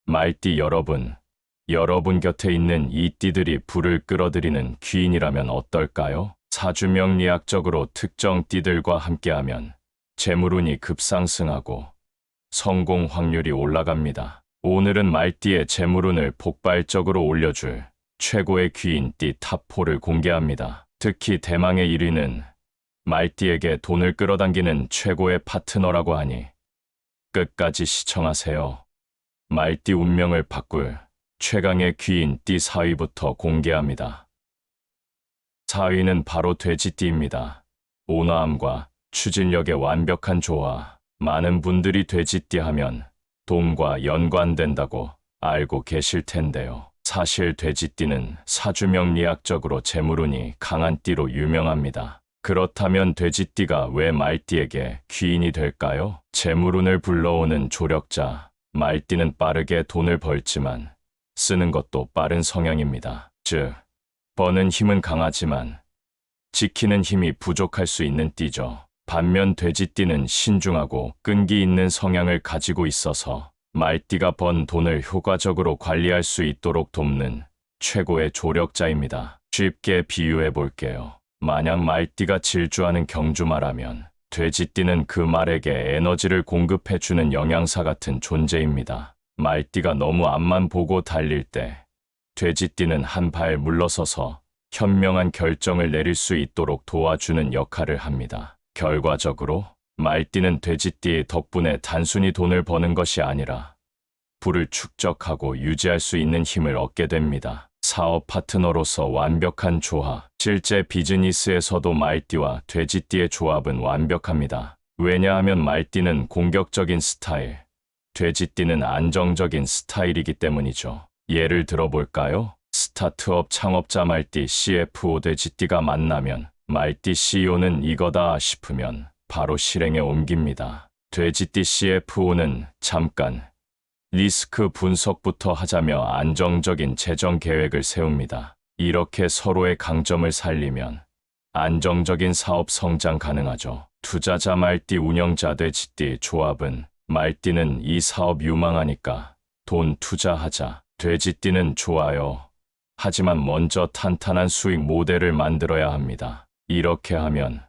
말띠 여러분, 여러분 곁에 있는 이 띠들이 불을 끌어들이는 귀인이라면 어떨까요? 사주명리학적으로 특정 띠들과 함께하면 재물운이 급상승하고 성공 확률이 올라갑니다. 오늘은 말띠의 재물운을 폭발적으로 올려줄 최고의 귀인 띠 탑4를 공개합니다. 특히 대망의 1위는 말띠에게 돈을 끌어당기는 최고의 파트너라고 하니 끝까지 시청하세요. 말띠 운명을 바꿀 최강의 귀인 띠 4위부터 공개합니다. 4위는 바로 돼지띠입니다. 온화함과 추진력의 완벽한 조화. 많은 분들이 돼지띠 하면 돈과 연관된다고 알고 계실 텐데요. 사실 돼지띠는 사주명리학적으로 재물운이 강한 띠로 유명합니다. 그렇다면 돼지띠가 왜 말띠에게 귀인이 될까요? 재물운을 불러오는 조력자. 말띠는 빠르게 돈을 벌지만 쓰는 것도 빠른 성향입니다. 즉, 버는 힘은 강하지만 지키는 힘이 부족할 수 있는 띠죠. 반면 돼지띠는 신중하고 끈기 있는 성향을 가지고 있어서 말띠가 번 돈을 효과적으로 관리할 수 있도록 돕는 최고의 조력자입니다. 쉽게 비유해 볼게요. 만약 말띠가 질주하는 경주마라면 돼지띠는 그 말에게 에너지를 공급해주는 영양사 같은 존재입니다. 말띠가 너무 앞만 보고 달릴 때 돼지띠는 한 발 물러서서 현명한 결정을 내릴 수 있도록 도와주는 역할을 합니다. 결과적으로 말띠는 돼지띠 덕분에 단순히 돈을 버는 것이 아니라 부를 축적하고 유지할 수 있는 힘을 얻게 됩니다. 사업 파트너로서 완벽한 조합. 실제 비즈니스에서도 말띠와 돼지띠의 조합은 완벽합니다. 왜냐하면 말띠는 공격적인 스타일, 돼지띠는 안정적인 스타일이기 때문이죠. 예를 들어볼까요? 스타트업 창업자 말띠 CFO 돼지띠가 만나면 말띠 CEO는 이거다 싶으면 바로 실행에 옮깁니다. 돼지띠 CFO는 잠깐 리스크 분석부터 하자며 안정적인 재정 계획을 세웁니다. 이렇게 서로의 강점을 살리면 안정적인 사업 성장 가능하죠. 투자자 말띠 운영자 돼지띠 조합은 말띠는 이 사업 유망하니까 돈 투자하자. 돼지띠는 좋아요. 하지만 먼저 탄탄한 수익 모델을 만들어야 합니다. 이렇게 하면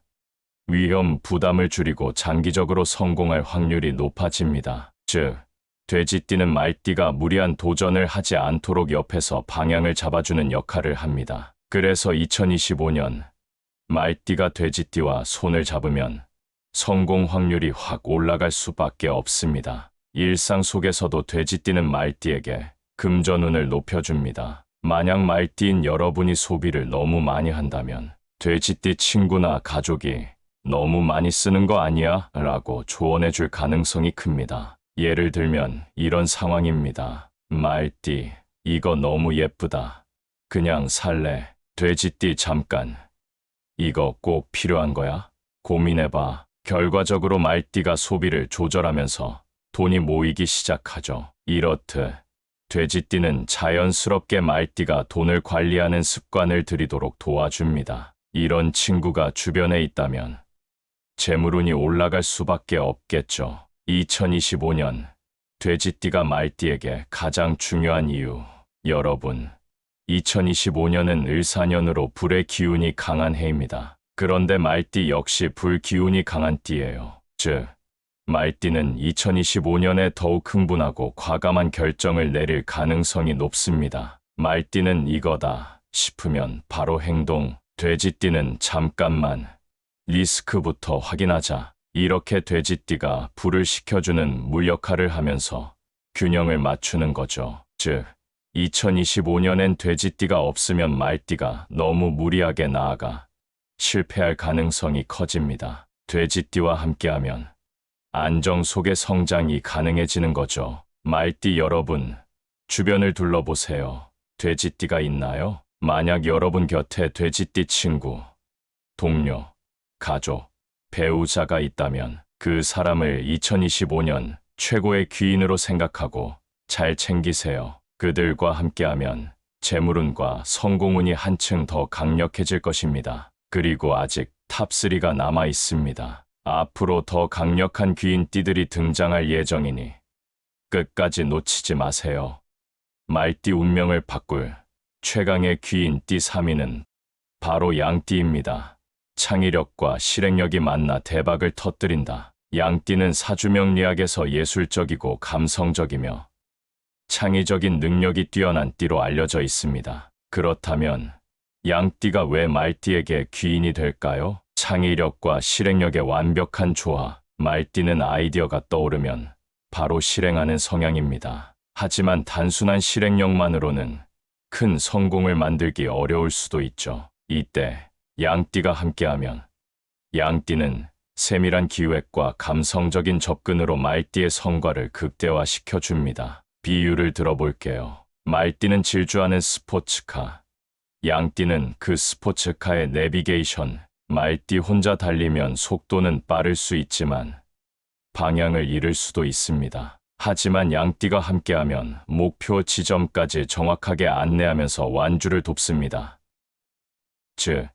위험 부담을 줄이고 장기적으로 성공할 확률이 높아집니다. 즉, 돼지띠는 말띠가 무리한 도전을 하지 않도록 옆에서 방향을 잡아주는 역할을 합니다. 그래서 2025년 말띠가 돼지띠와 손을 잡으면 성공 확률이 확 올라갈 수밖에 없습니다. 일상 속에서도 돼지띠는 말띠에게 금전운을 높여줍니다. 만약 말띠인 여러분이 소비를 너무 많이 한다면 돼지띠 친구나 가족이 너무 많이 쓰는 거 아니야? 라고 조언해줄 가능성이 큽니다. 예를 들면 이런 상황입니다. 말띠, 이거 너무 예쁘다. 그냥 살래. 돼지띠 잠깐. 이거 꼭 필요한 거야? 고민해봐. 결과적으로 말띠가 소비를 조절하면서 돈이 모이기 시작하죠. 이렇듯 돼지띠는 자연스럽게 말띠가 돈을 관리하는 습관을 들이도록 도와줍니다. 이런 친구가 주변에 있다면 재물운이 올라갈 수밖에 없겠죠. 2025년 돼지띠가 말띠에게 가장 중요한 이유. 여러분, 2025년은 을사년으로 불의 기운이 강한 해입니다. 그런데 말띠 역시 불 기운이 강한 띠예요. 즉, 말띠는 2025년에 더욱 흥분하고 과감한 결정을 내릴 가능성이 높습니다. 말띠는 이거다 싶으면 바로 행동. 돼지띠는 잠깐만 리스크부터 확인하자. 이렇게 돼지띠가 불을 식혀주는 물 역할을 하면서 균형을 맞추는 거죠. 즉, 2025년엔 돼지띠가 없으면 말띠가 너무 무리하게 나아가 실패할 가능성이 커집니다. 돼지띠와 함께하면 안정 속의 성장이 가능해지는 거죠. 말띠 여러분, 주변을 둘러보세요. 돼지띠가 있나요? 만약 여러분 곁에 돼지띠 친구, 동료, 가족, 배우자가 있다면 그 사람을 2025년 최고의 귀인으로 생각하고 잘 챙기세요. 그들과 함께하면 재물운과 성공운이 한층 더 강력해질 것입니다. 그리고 아직 탑3가 남아 있습니다. 앞으로 더 강력한 귀인 띠들이 등장할 예정이니 끝까지 놓치지 마세요. 말띠 운명을 바꿀 최강의 귀인 띠 3위는 바로 양띠입니다. 창의력과 실행력이 만나 대박을 터뜨린다. 양띠는 사주명리학에서 예술적이고 감성적이며 창의적인 능력이 뛰어난 띠로 알려져 있습니다. 그렇다면 양띠가 왜 말띠에게 귀인이 될까요? 창의력과 실행력의 완벽한 조화. 말띠는 아이디어가 떠오르면 바로 실행하는 성향입니다. 하지만 단순한 실행력만으로는 큰 성공을 만들기 어려울 수도 있죠. 이때 양띠가 함께하면 양띠는 세밀한 기획과 감성적인 접근으로 말띠의 성과를 극대화시켜 줍니다. 비유를 들어볼게요. 말띠는 질주하는 스포츠카, 양띠는 그 스포츠카의 내비게이션. 말띠 혼자 달리면 속도는 빠를 수 있지만 방향을 잃을 수도 있습니다. 하지만 양띠가 함께하면 목표 지점까지 정확하게 안내하면서 완주를 돕습니다. 즉,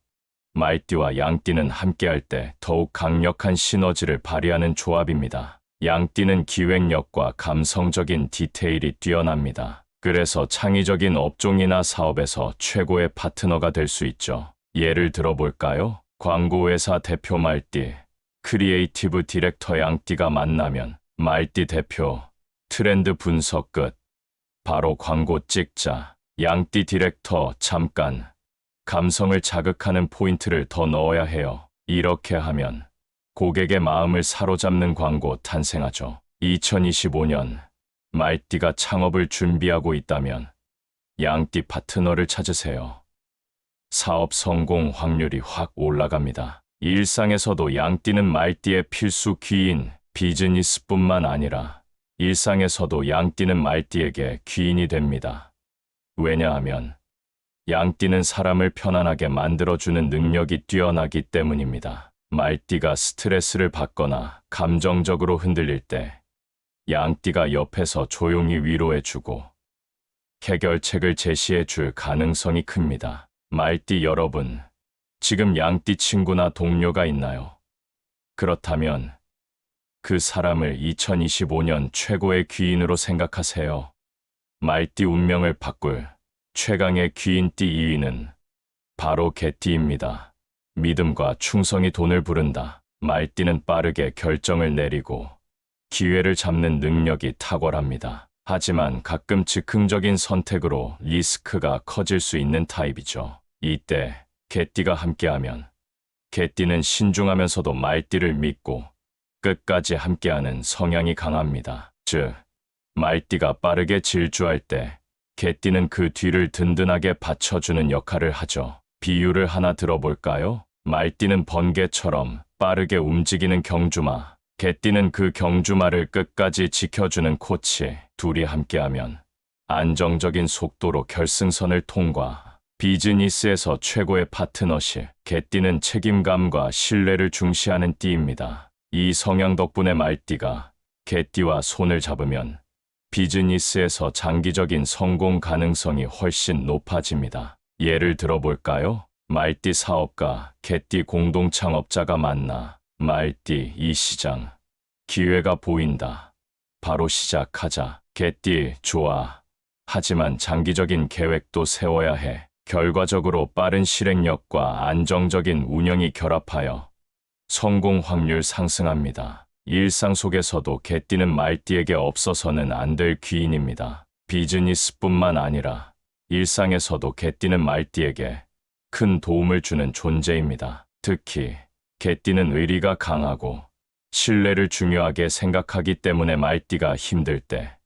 말띠와 양띠는 함께할 때 더욱 강력한 시너지를 발휘하는 조합입니다. 양띠는 기획력과 감성적인 디테일이 뛰어납니다. 그래서 창의적인 업종이나 사업에서 최고의 파트너가 될 수 있죠. 예를 들어볼까요? 광고회사 대표 말띠, 크리에이티브 디렉터 양띠가 만나면 말띠 대표, 트렌드 분석 끝. 바로 광고 찍자. 양띠 디렉터 잠깐. 감성을 자극하는 포인트를 더 넣어야 해요. 이렇게 하면 고객의 마음을 사로잡는 광고 탄생하죠. 2025년 말띠가 창업을 준비하고 있다면 양띠 파트너를 찾으세요. 사업 성공 확률이 확 올라갑니다. 일상에서도 양띠는 말띠의 필수 귀인, 비즈니스뿐만 아니라 일상에서도 양띠는 말띠에게 귀인이 됩니다. 왜냐하면 양띠는 사람을 편안하게 만들어주는 능력이 뛰어나기 때문입니다. 말띠가 스트레스를 받거나 감정적으로 흔들릴 때 양띠가 옆에서 조용히 위로해주고 해결책을 제시해줄 가능성이 큽니다. 말띠 여러분, 지금 양띠 친구나 동료가 있나요? 그렇다면 그 사람을 2025년 최고의 귀인으로 생각하세요. 말띠 운명을 바꿀 최강의 귀인띠 2위는 바로 개띠입니다. 믿음과 충성이 돈을 부른다. 말띠는 빠르게 결정을 내리고 기회를 잡는 능력이 탁월합니다. 하지만 가끔 즉흥적인 선택으로 리스크가 커질 수 있는 타입이죠. 이때 개띠가 함께하면 개띠는 신중하면서도 말띠를 믿고 끝까지 함께하는 성향이 강합니다. 즉, 말띠가 빠르게 질주할 때 개띠는 그 뒤를 든든하게 받쳐주는 역할을 하죠. 비유를 하나 들어볼까요? 말띠는 번개처럼 빠르게 움직이는 경주마, 개띠는 그 경주마를 끝까지 지켜주는 코치. 둘이 함께하면 안정적인 속도로 결승선을 통과. 비즈니스에서 최고의 파트너십. 개띠는 책임감과 신뢰를 중시하는 띠입니다. 이 성향 덕분에 말띠가 개띠와 손을 잡으면 비즈니스에서 장기적인 성공 가능성이 훨씬 높아집니다. 예를 들어볼까요? 말띠 사업가, 개띠 공동 창업자가 만나. 말띠 이 시장 기회가 보인다. 바로 시작하자. 개띠 좋아. 하지만 장기적인 계획도 세워야 해. 결과적으로 빠른 실행력과 안정적인 운영이 결합하여 성공 확률 상승합니다. 일상 속에서도 개띠는 말띠에게 없어서는 안 될 귀인입니다. 비즈니스뿐만 아니라 일상에서도 개띠는 말띠에게 큰 도움을 주는 존재입니다. 특히 개띠는 의리가 강하고 신뢰를 중요하게 생각하기 때문에 말띠가 힘들 때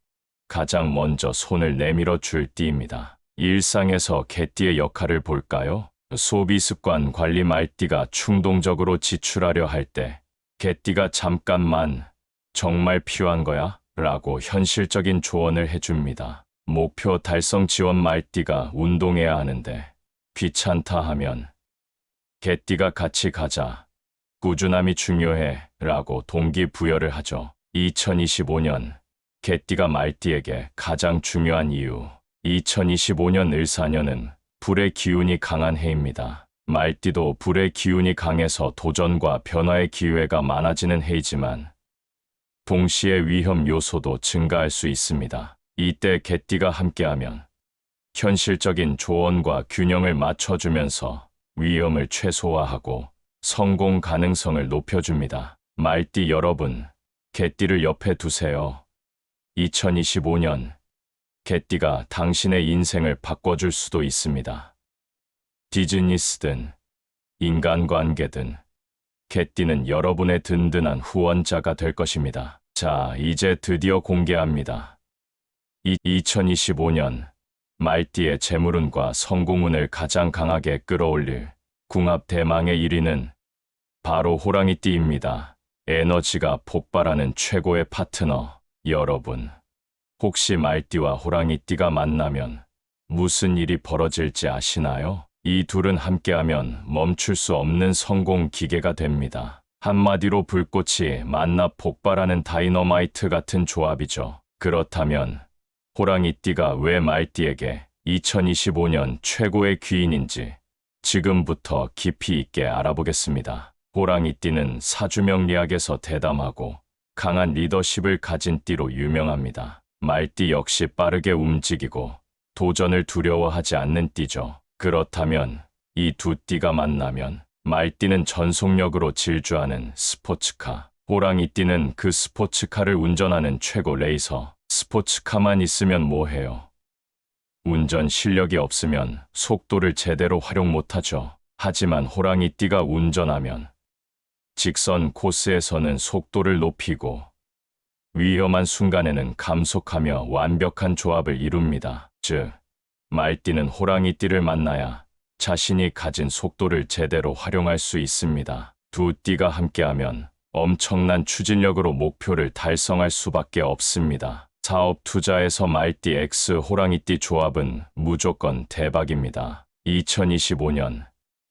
가장 먼저 손을 내밀어 줄 띠입니다. 일상에서 개띠의 역할을 볼까요? 소비 습관 관리. 말띠가 충동적으로 지출하려 할 때 개띠가 잠깐만 정말 필요한 거야? 라고 현실적인 조언을 해줍니다. 목표 달성 지원. 말띠가 운동해야 하는데 귀찮다 하면 개띠가 같이 가자. 꾸준함이 중요해 라고 동기부여를 하죠. 2025년 개띠가 말띠에게 가장 중요한 이유. 2025년 을사년은 불의 기운이 강한 해입니다. 말띠도 불의 기운이 강해서 도전과 변화의 기회가 많아지는 해이지만 동시에 위험 요소도 증가할 수 있습니다. 이때 개띠가 함께하면 현실적인 조언과 균형을 맞춰주면서 위험을 최소화하고 성공 가능성을 높여줍니다. 말띠 여러분, 개띠를 옆에 두세요. 2025년, 개띠가 당신의 인생을 바꿔줄 수도 있습니다. 비즈니스든 인간관계든 개띠는 여러분의 든든한 후원자가 될 것입니다. 자, 이제 드디어 공개합니다. 2025년 말띠의 재물운과 성공운을 가장 강하게 끌어올릴 궁합 대망의 1위는 바로 호랑이띠입니다. 에너지가 폭발하는 최고의 파트너, 여러분. 혹시 말띠와 호랑이띠가 만나면 무슨 일이 벌어질지 아시나요? 이 둘은 함께하면 멈출 수 없는 성공 기계가 됩니다. 한마디로 불꽃이 만나 폭발하는 다이너마이트 같은 조합이죠. 그렇다면 호랑이띠가 왜 말띠에게 2025년 최고의 귀인인지 지금부터 깊이 있게 알아보겠습니다. 호랑이띠는 사주명리학에서 대담하고 강한 리더십을 가진 띠로 유명합니다. 말띠 역시 빠르게 움직이고 도전을 두려워하지 않는 띠죠. 그렇다면 이 두 띠가 만나면 말띠는 전속력으로 질주하는 스포츠카, 호랑이띠는 그 스포츠카를 운전하는 최고 레이서. 스포츠카만 있으면 뭐해요? 운전 실력이 없으면 속도를 제대로 활용 못하죠. 하지만 호랑이띠가 운전하면 직선 코스에서는 속도를 높이고 위험한 순간에는 감속하며 완벽한 조합을 이룹니다. 즉, 말띠는 호랑이띠를 만나야 자신이 가진 속도를 제대로 활용할 수 있습니다. 두 띠가 함께하면 엄청난 추진력으로 목표를 달성할 수밖에 없습니다. 사업 투자에서 말띠 X 호랑이띠 조합은 무조건 대박입니다. 2025년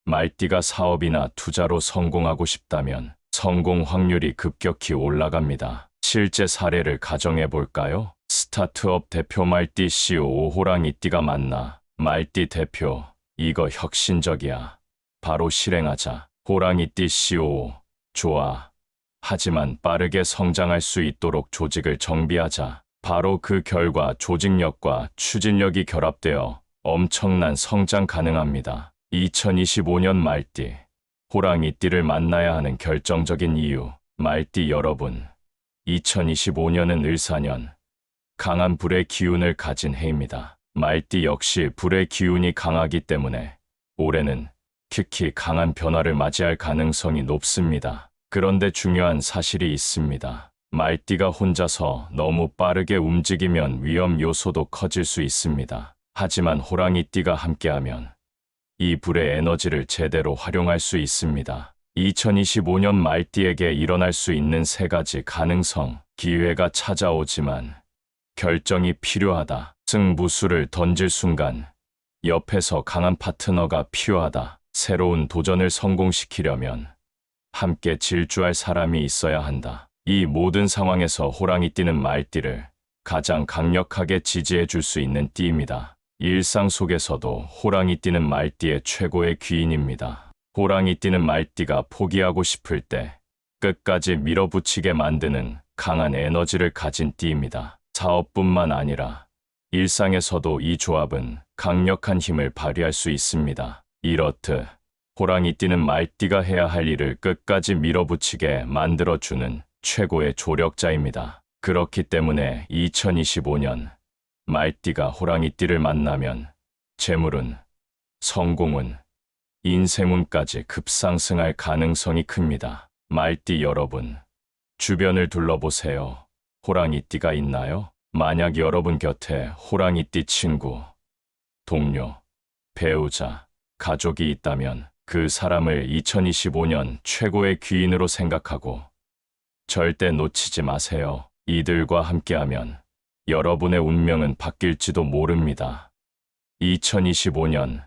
말띠가 사업이나 투자로 성공하고 싶다면 성공 확률이 급격히 올라갑니다. 실제 사례를 가정해 볼까요? 스타트업 대표 말띠 CEO 호랑이띠가 만나 말띠 대표, 이거 혁신적이야. 바로 실행하자. 호랑이띠 CEO, 좋아. 하지만 빠르게 성장할 수 있도록 조직을 정비하자. 바로 그 결과 조직력과 추진력이 결합되어 엄청난 성장 가능합니다. 2025년 말띠, 호랑이띠를 만나야 하는 결정적인 이유. 말띠 여러분, 2025년은 을사년, 강한 불의 기운을 가진 해입니다. 말띠 역시 불의 기운이 강하기 때문에 올해는 특히 강한 변화를 맞이할 가능성이 높습니다. 그런데 중요한 사실이 있습니다. 말띠가 혼자서 너무 빠르게 움직이면 위험 요소도 커질 수 있습니다. 하지만 호랑이띠가 함께하면 이 불의 에너지를 제대로 활용할 수 있습니다. 2025년 말띠에게 일어날 수 있는 세 가지 가능성, 기회가 찾아오지만 결정이 필요하다. 승부수를 던질 순간 옆에서 강한 파트너가 필요하다. 새로운 도전을 성공시키려면 함께 질주할 사람이 있어야 한다. 이 모든 상황에서 호랑이띠는 말띠를 가장 강력하게 지지해 줄 수 있는 띠입니다. 일상 속에서도 호랑이띠는 말띠의 최고의 귀인입니다. 호랑이띠는 말띠가 포기하고 싶을 때 끝까지 밀어붙이게 만드는 강한 에너지를 가진 띠입니다. 사업뿐만 아니라 일상에서도 이 조합은 강력한 힘을 발휘할 수 있습니다. 이렇듯 호랑이띠는 말띠가 해야 할 일을 끝까지 밀어붙이게 만들어주는 최고의 조력자입니다. 그렇기 때문에 2025년 말띠가 호랑이띠를 만나면 재물운, 성공운, 인생운까지 급상승할 가능성이 큽니다. 말띠 여러분, 주변을 둘러보세요. 호랑이띠가 있나요? 만약 여러분 곁에 호랑이띠 친구, 동료, 배우자, 가족이 있다면 그 사람을 2025년 최고의 귀인으로 생각하고 절대 놓치지 마세요. 이들과 함께하면 여러분의 운명은 바뀔지도 모릅니다. 2025년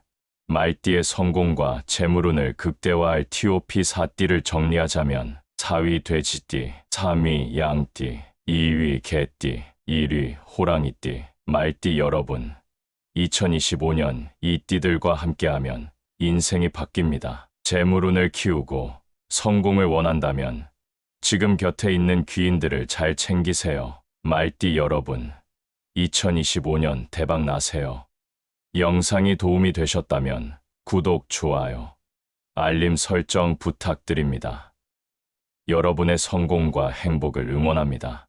말띠의 성공과 재물운을 극대화할 TOP 4띠를 정리하자면 4위 돼지띠, 3위 양띠, 2위 개띠, 1위 호랑이띠. 말띠 여러분, 2025년 이 띠들과 함께하면 인생이 바뀝니다. 재물운을 키우고 성공을 원한다면 지금 곁에 있는 귀인들을 잘 챙기세요. 말띠 여러분, 2025년 대박 나세요. 영상이 도움이 되셨다면 구독, 좋아요, 알림 설정 부탁드립니다. 여러분의 성공과 행복을 응원합니다.